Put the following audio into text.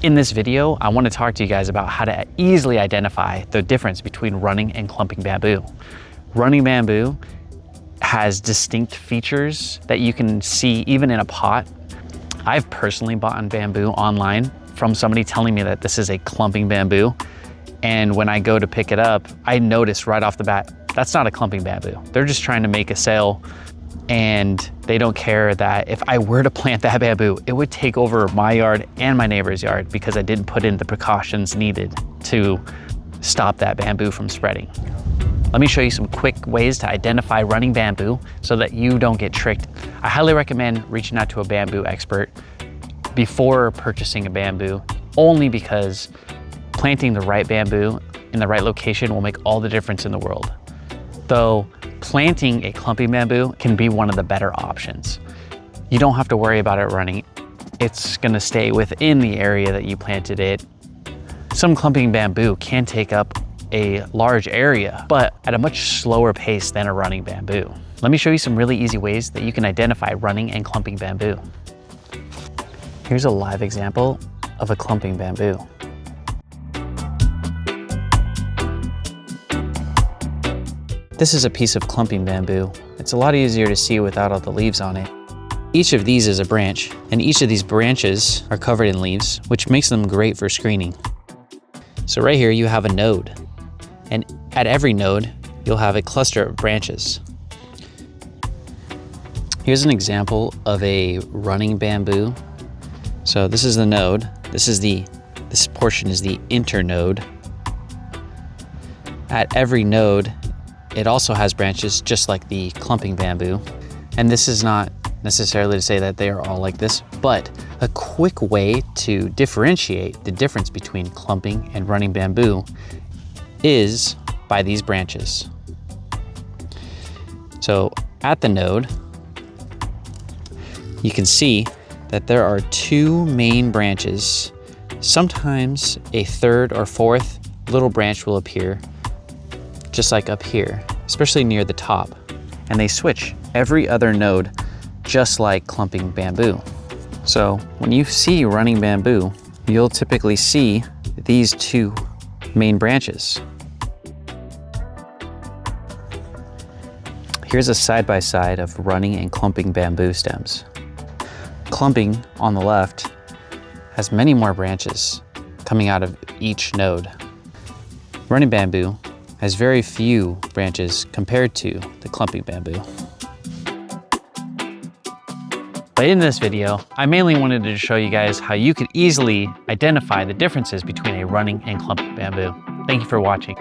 In this video, I want to talk to you guys about how to easily identify the difference between running and clumping bamboo. Running bamboo has distinct features that you can see even in a pot. I've personally bought bamboo online from somebody telling me that this is a clumping bamboo. And when I go to pick it up, I notice right off the bat, that's not a clumping bamboo. They're just trying to make a sale, and they don't care that if I were to plant that bamboo, it would take over my yard and my neighbor's yard because I didn't put in the precautions needed to stop that bamboo from spreading. Let me show you some quick ways to identify running bamboo so that you don't get tricked. I highly recommend reaching out to a bamboo expert before purchasing a bamboo, only because planting the right bamboo in the right location will make all the difference in the world. Though planting a clumping bamboo can be one of the better options. You don't have to worry about it running. It's gonna stay within the area that you planted it. Some clumping bamboo can take up a large area, but at a much slower pace than a running bamboo. Let me show you some really easy ways that you can identify running and clumping bamboo. Here's a live example of a clumping bamboo. This is a piece of clumping bamboo. It's a lot easier to see without all the leaves on it. Each of these is a branch, and each of these branches are covered in leaves, which makes them great for screening. So right here you have a node, and at every node you'll have a cluster of branches. Here's an example of a running bamboo. So this is the node. This portion is the internode. At every node, it also has branches just like the clumping bamboo. And this is not necessarily to say that they are all like this, but a quick way to differentiate the difference between clumping and running bamboo is by these branches. So at the node, you can see that there are two main branches. Sometimes a third or fourth little branch will appear, just like up here, especially near the top. And they switch every other node, just like clumping bamboo. So when you see running bamboo, you'll typically see these two main branches. Here's a side-by-side of running and clumping bamboo stems. Clumping on the left has many more branches coming out of each node. Running bamboo has very few branches compared to the clumping bamboo. But in this video, I mainly wanted to show you guys how you could easily identify the differences between a running and clumping bamboo. Thank you for watching.